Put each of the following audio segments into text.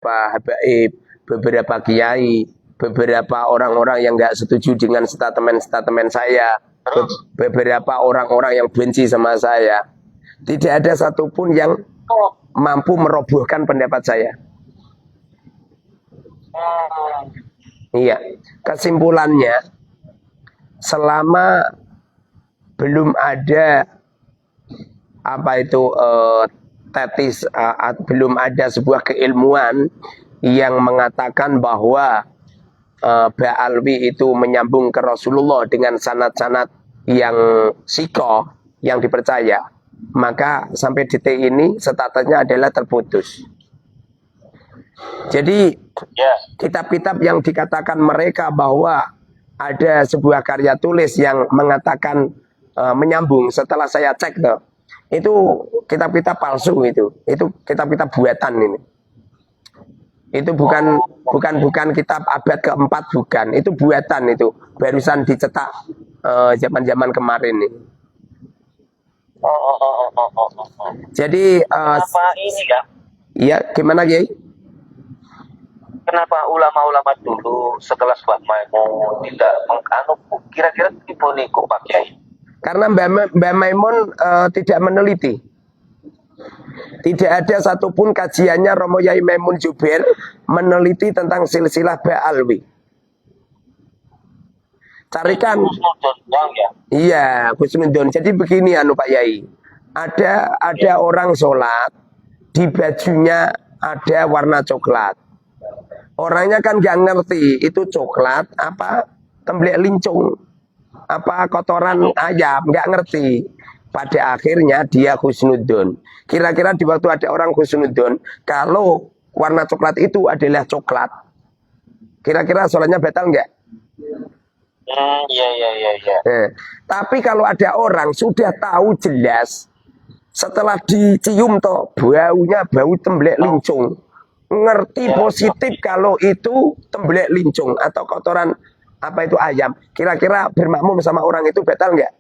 habaib, beberapa kiai, beberapa orang-orang yang nggak setuju dengan statement-statement saya, beberapa orang-orang yang benci sama saya. Tidak ada satupun yang mampu merobohkan pendapat saya. Iya, kesimpulannya, selama belum ada belum ada sebuah keilmuan yang mengatakan bahwa Ba'alwi itu menyambung ke Rasulullah dengan sanad-sanad yang sikoh, yang dipercaya, maka sampai detik ini statusnya adalah terputus. Jadi kitab-kitab yang dikatakan mereka bahwa ada sebuah karya tulis yang mengatakan menyambung, setelah saya cek tuh, itu kitab-kitab palsu, itu kitab-kitab buatan ini. Itu bukan kitab abad keempat, bukan. Itu buatan, itu barusan dicetak zaman-zaman kemarin ini. Jadi apa ini ya? Iya, gimana Kiai? Kenapa ulama-ulama dulu setelah Mbah Maimun tidak menganu? Kira-kira tipe niku Pak Kiai? Karena Mbah Maimun tidak meneliti. Tidak ada satupun kajiannya Romo Yai Maimun Jubair meneliti tentang silsilah Ba'alwi. Carikan. Iya, Husnudon. Jadi begini Pak Yai. Ada orang sholat, di bajunya ada warna coklat. Orangnya kan gak ngerti itu coklat apa temblek lincung, apa kotoran ayam, gak ngerti. Pada akhirnya dia husnudon. Kira-kira di waktu ada orang husnudon, kalau warna coklat itu adalah coklat, kira-kira sholatnya batal nggak? Iya. Tapi kalau ada orang sudah tahu jelas, setelah dicium toh baunya bau temblek lincung, ngerti positif kalau itu temblek lincung atau kotoran apa itu ayam, kira-kira bermakmum sama orang itu batal nggak?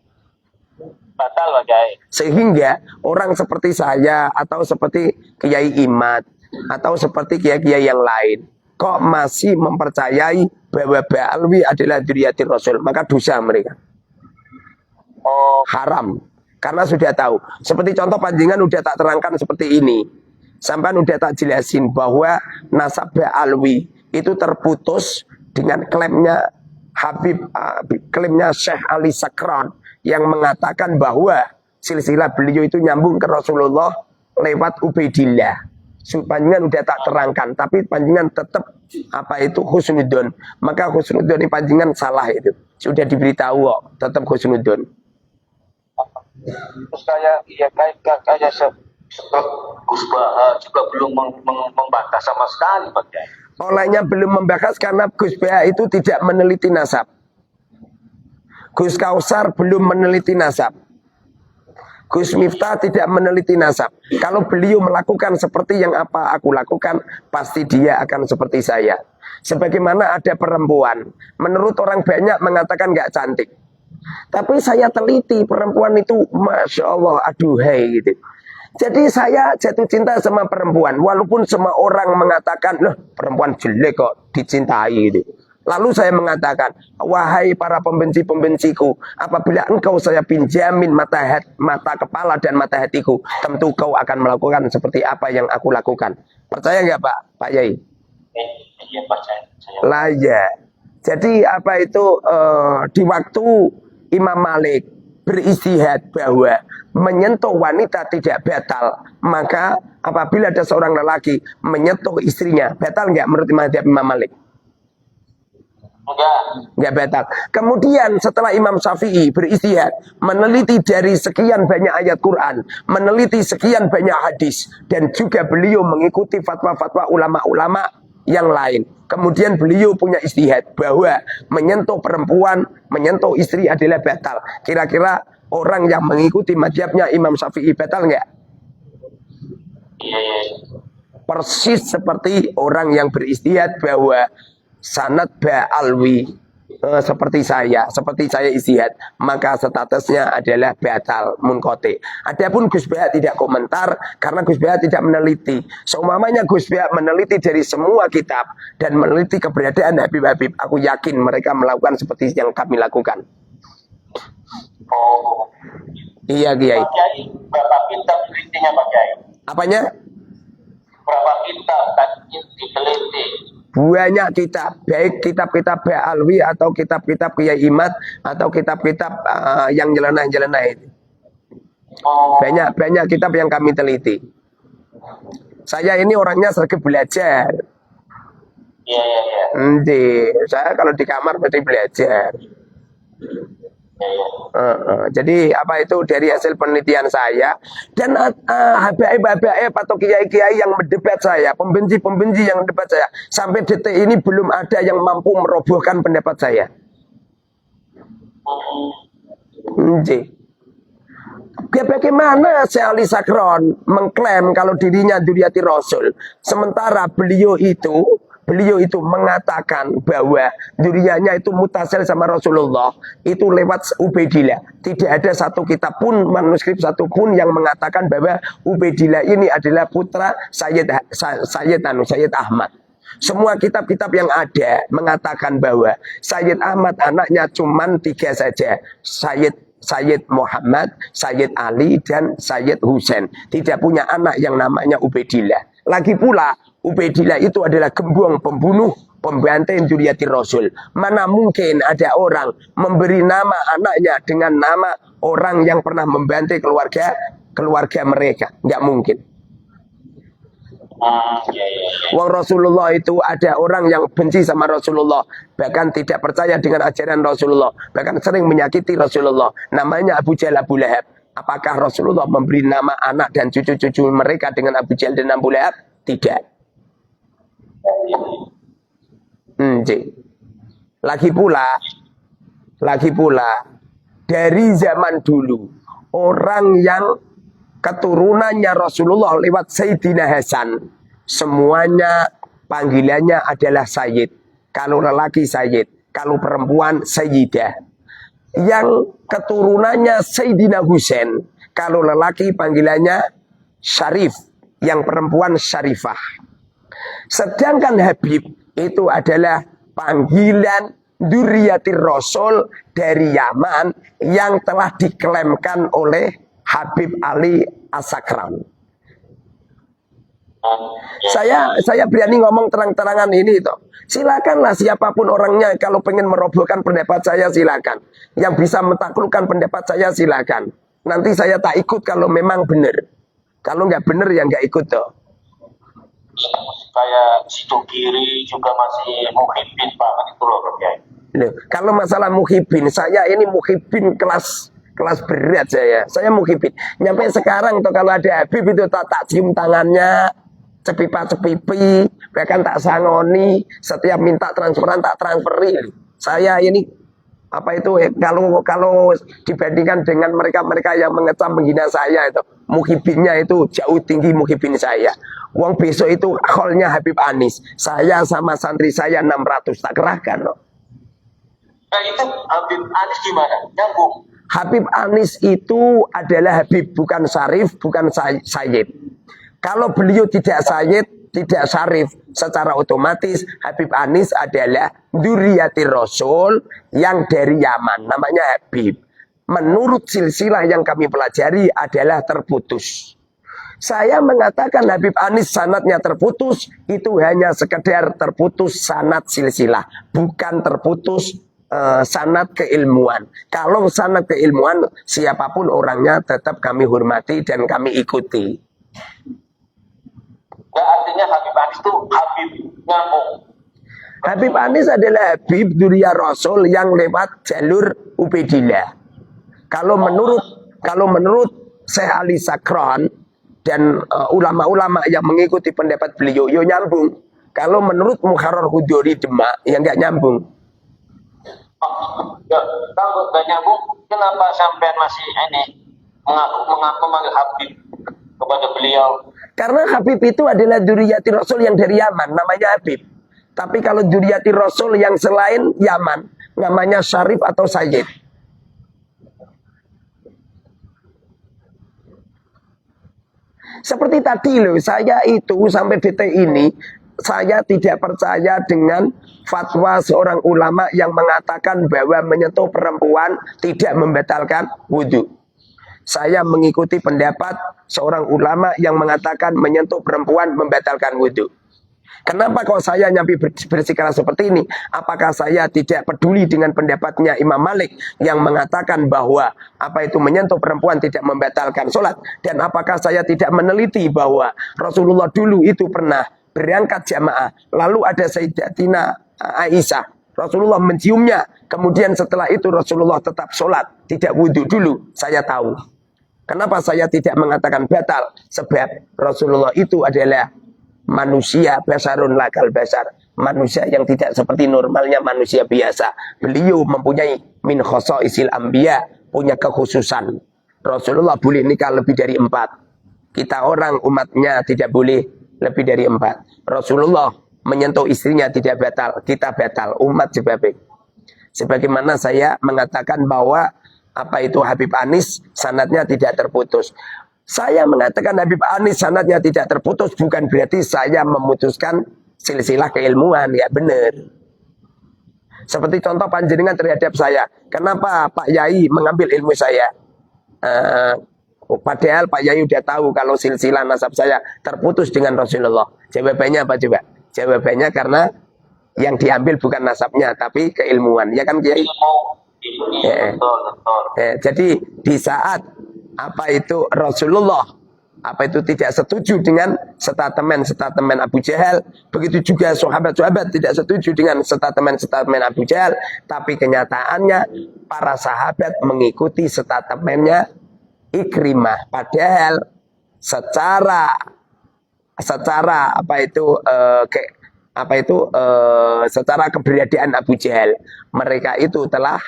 Batal Pak Kiai. Sehingga orang seperti saya atau seperti Kiai Imad atau seperti kiai-kiai yang lain kok masih mempercayai bahwa Ba'alwi adalah dzurriyyatir Rasul, maka dosa mereka. Haram. Karena sudah tahu. Seperti contoh panjenengan udah tak terangkan seperti ini. Sampai udah tak jelasin bahwa nasab Ba'alwi itu terputus dengan klaimnya Syekh Ali Sakran yang mengatakan bahwa silsilah beliau itu nyambung ke Rasulullah lewat Ubaidillah. Panjenengan udah tak terangkan, tapi panjenengan tetap husnudon. Maka husnudon ini panjenengan salah itu. Sudah diberitahu kok, tetap husnudon. Terus kayak Gus Baha juga belum membantah sama sekali Pak Kiai. Olehnya belum membahas karena Gus Baha itu tidak meneliti nasab. Gus Kausar belum meneliti nasab. Gus Miftah tidak meneliti nasab. Kalau beliau melakukan seperti yang apa aku lakukan, pasti dia akan seperti saya. Sebagaimana ada perempuan, menurut orang banyak mengatakan gak cantik. Tapi saya teliti, perempuan itu Masya Allah, aduhai gitu. Jadi saya jatuh cinta sama perempuan, walaupun semua orang mengatakan, loh perempuan jelek kok dicintai gitu. Lalu saya mengatakan, wahai para pembenci-pembenciku, apabila engkau saya pinjamin mata kepala dan mata hatiku, tentu kau akan melakukan seperti apa yang aku lakukan. Percaya nggak Pak Yai? Iya percaya. Lah ya. Jadi di waktu Imam Malik beristihad bahwa menyentuh wanita tidak batal, maka apabila ada seorang lelaki menyentuh istrinya, batal nggak menurut Imam Malik? Enggak batal. Kemudian setelah Imam Syafi'i beristihad, meneliti dari sekian banyak ayat Quran, meneliti sekian banyak hadis, dan juga beliau mengikuti fatwa-fatwa ulama-ulama yang lain. Kemudian beliau punya istihad bahwa menyentuh perempuan, menyentuh istri adalah batal. Kira-kira orang yang mengikuti mazhabnya Imam Syafi'i batal enggak? Persis seperti orang yang beristihad bahwa sanad Ba'alwi seperti saya ijtihad, maka statusnya adalah batal munqati. Adapun Gus Beha tidak komentar karena Gus Beha tidak meneliti. Seumpamanya Gus Beha meneliti dari semua kitab dan meneliti keberadaan Habib-Habib, aku yakin mereka melakukan seperti yang kami lakukan. Oh. Iya, Kiai. Pak Kiai, berapa kitab telitinya Pak Kiai? Apanya? Berapa kitab tadi diteliti? Banyak kitab, baik kitab-kitab Ba'alwi atau kitab-kitab Kiai Imad atau kitab-kitab yang nyeleneh-nyeleneh itu. Oh. Banyak kitab yang kami teliti. Saya ini orangnya sering belajar. Iya. Saya kalau di kamar mesti belajar. Iya. Jadi apa itu dari hasil penelitian saya dan habaib atau kiai-kiai yang mendebat saya, pembenci yang mendebat saya, sampai detik ini belum ada yang mampu merobohkan pendapat saya. Bagaimana Syekh Ali Sakron mengklaim kalau dirinya dzurriyyati Rasul, sementara beliau itu mengatakan bahwa dzurriyyahnya itu mutasil sama Rasulullah itu lewat Ubaidillah. Tidak ada satu kitab pun, manuskrip satu pun yang mengatakan bahwa Ubaidillah ini adalah putra Sayyid Ahmad. Semua kitab-kitab yang ada mengatakan bahwa Sayyid Ahmad anaknya cuman 3 saja. Sayyid Muhammad, Sayyid Ali, dan Sayyid Husain. Tidak punya anak yang namanya Ubaidillah. Lagi pula Ubaidillah itu adalah gembong pembunuh, pembantai dzurriyyati Rasul. Mana mungkin ada orang memberi nama anaknya dengan nama orang yang pernah membantai keluarga mereka? Nggak mungkin. Wong Rasulullah itu ada orang yang benci sama Rasulullah, bahkan tidak percaya dengan ajaran Rasulullah, bahkan sering menyakiti Rasulullah. Namanya Abu Jahal, Abu Lahab. Apakah Rasulullah memberi nama anak dan cucu-cucu mereka dengan Abu Jahal dan Abu Lahab? Tidak. Lagi pula dari zaman dulu orang yang keturunannya Rasulullah lewat Sayyidina Hasan semuanya panggilannya adalah Sayyid. Kalau lelaki Sayyid, kalau perempuan Sayyidah. Yang keturunannya Sayyidina Husain, kalau lelaki panggilannya Syarif, yang perempuan Syarifah. Sedangkan Habib itu adalah panggilan dzurriyyati Rasul dari Yaman yang telah diklaimkan oleh Habib Ali As-Sakran. Saya berani ngomong terang-terangan ini toh. Silakanlah siapapun orangnya, kalau pengen merobohkan pendapat saya silakan. Yang bisa mentaklukkan pendapat saya silakan. Nanti saya tak ikut kalau memang benar. Kalau nggak benar ya nggak ikut toh. Kayak Sidogiri juga masih muhibbin Pak, itu loh Kiai. Kalau masalah muhibbin, saya ini muhibbin kelas berat saya. Saya muhibbin. Nyampe sekarang tuh kalau ada Habib itu tak cium tangannya, cepipa-cepipi, bahkan tak sangoni, setiap minta transferan tak transferi. Saya ini apa itu kalau dibandingkan dengan mereka yang mengecam menghina saya itu, muhibbinnya itu jauh tinggi muhibbin saya. Uang besok itu kholnya Habib Anis, saya sama santri saya 600 tak kerahkan loh. Nah itu Habib Anis gimana? Nyambung. Habib Anis itu adalah Habib, bukan Syarif, bukan Sayyid. Kalau beliau tidak Sayyid, tidak Syarif, secara otomatis Habib Anis adalah dzurriyyati Rasul yang dari Yaman, namanya Habib. Menurut silsilah yang kami pelajari adalah terputus. Saya mengatakan Habib Anis sanadnya terputus, itu hanya sekedar terputus sanad silsilah, bukan terputus sanad keilmuan. Kalau sanad keilmuan, siapapun orangnya tetap kami hormati dan kami ikuti. Nah, artinya Habib Anis itu Habib nyambung. Habib Anis adalah Habib dzurriyyah Rasul yang lewat jalur Ubaidillah. Kalau menurut Syekh Ali Sakran dan ulama-ulama yang mengikuti pendapat beliau, yo nyambung. Kalau menurut Muharrar Hudori Demak, ya nggak nyambung. Ya, kalau nggak nyambung, kenapa sampai masih ini mengaku memanggil Habib kepada beliau? Karena Habib itu adalah dzurriyyati Rasul yang dari Yaman, namanya Habib. Tapi kalau dzurriyyati Rasul yang selain Yaman, namanya syarif atau sayyid. Seperti tadi loh, saya itu sampai detik ini saya tidak percaya dengan fatwa seorang ulama yang mengatakan bahwa menyentuh perempuan tidak membatalkan wudhu. Saya mengikuti pendapat seorang ulama yang mengatakan menyentuh perempuan membatalkan wudhu. Kenapa kok saya nyampe bersikeras seperti ini? Apakah saya tidak peduli dengan pendapatnya Imam Malik yang mengatakan bahwa apa itu menyentuh perempuan tidak membatalkan sholat? Dan apakah saya tidak meneliti bahwa Rasulullah dulu itu pernah berangkat jamaah, lalu ada Sayyidatina Aisyah, Rasulullah menciumnya, kemudian setelah itu Rasulullah tetap sholat, tidak wudhu dulu. Saya tahu. Kenapa saya tidak mengatakan batal? Sebab Rasulullah itu adalah manusia basarun lakal basar, manusia yang tidak seperti normalnya manusia biasa. Beliau mempunyai min khosaisil anbiya, punya kekhususan. Rasulullah boleh nikah lebih dari 4. Kita orang umatnya tidak boleh lebih dari 4. Rasulullah menyentuh istrinya tidak batal, kita batal, umat sebabnya. Sebagaimana saya mengatakan bahwa apa itu Habib Anis sanadnya tidak terputus. Saya mengatakan Habib Anis sanadnya tidak terputus bukan berarti saya memutuskan silsilah keilmuan, ya benar. Seperti contoh panjenengan terhadap saya, kenapa Pak Yai mengambil ilmu saya? Padahal Pak Yai udah tahu kalau silsilah nasab saya terputus dengan Rasulullah. Jawabannya apa coba? Jawabannya karena yang diambil bukan nasabnya tapi keilmuan, ya kan Kiai? Jadi di saat apa itu Rasulullah apa itu tidak setuju dengan statemen Abu Jahal, begitu juga sahabat-sahabat tidak setuju dengan statemen Abu Jahal, tapi kenyataannya para sahabat mengikuti statemennya Ikrimah, padahal secara secara keberadaan Abu Jahal mereka itu telah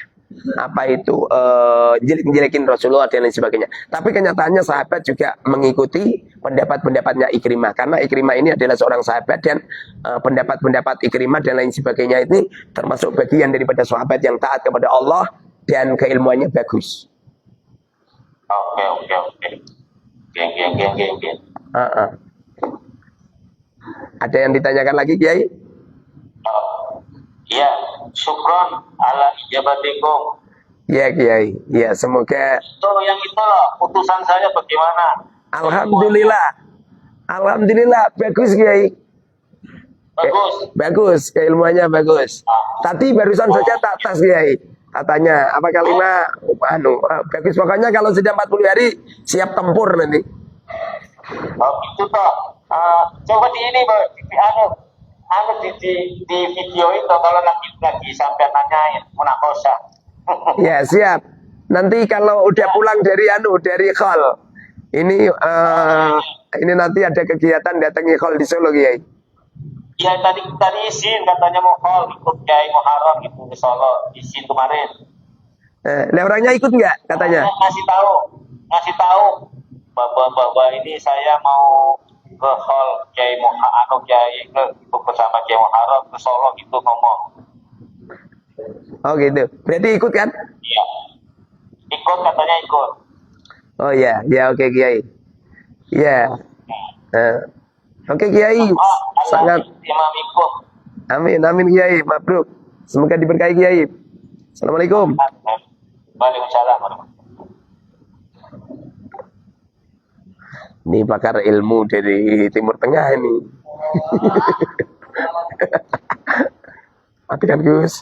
jelek-jelekin Rasulullah dan lain sebagainya. Tapi kenyataannya sahabat juga mengikuti pendapat-pendapatnya Ikrimah, karena Ikrimah ini adalah seorang sahabat dan pendapat-pendapat Ikrimah dan lain sebagainya ini termasuk bagian daripada sahabat yang taat kepada Allah dan keilmuannya bagus. Oke. Ada yang ditanyakan lagi, Kiai? Ya, syukron ala ijabatikum. Ya Kiai, ya semoga. Yang itu loh, putusan saya bagaimana? Alhamdulillah, bagus Kiai. Bagus, keilmuannya bagus. Tadi barusan saja tak tes Kiai. Katanya apa kalimat bagus, pokoknya kalau sudah 40 hari siap tempur nanti. Oh itu toh. Coba di ini di video itu kalau lagi sampai nanyain munakosa. Ya siap. Nanti kalau udah pulang dari khol, ini nanti ada kegiatan datangi khol di Solo Kiai. Iya tadi izin katanya mau khol ikut Kiai Muharram gitu di Solo, izin kemarin. Lah orangnya ikut nggak katanya? Ngasih tahu bahwa ini saya mau ke hall Kiai Kiai bersama Kiai Muharram ke Solo gitu ngomong. Oh gitu. Berarti ikut kan? Iya. Ikut katanya ikut. Oh ya, oke Kiai. Ya. Oke Kiai. Sangat. Imam ikut. Amin Kiai. Mabruk. Semoga diberkahi Kiai. Assalamualaikum. Waalaikumsalam. Ini pakar ilmu dari Timur Tengah ini. Matikan Gus.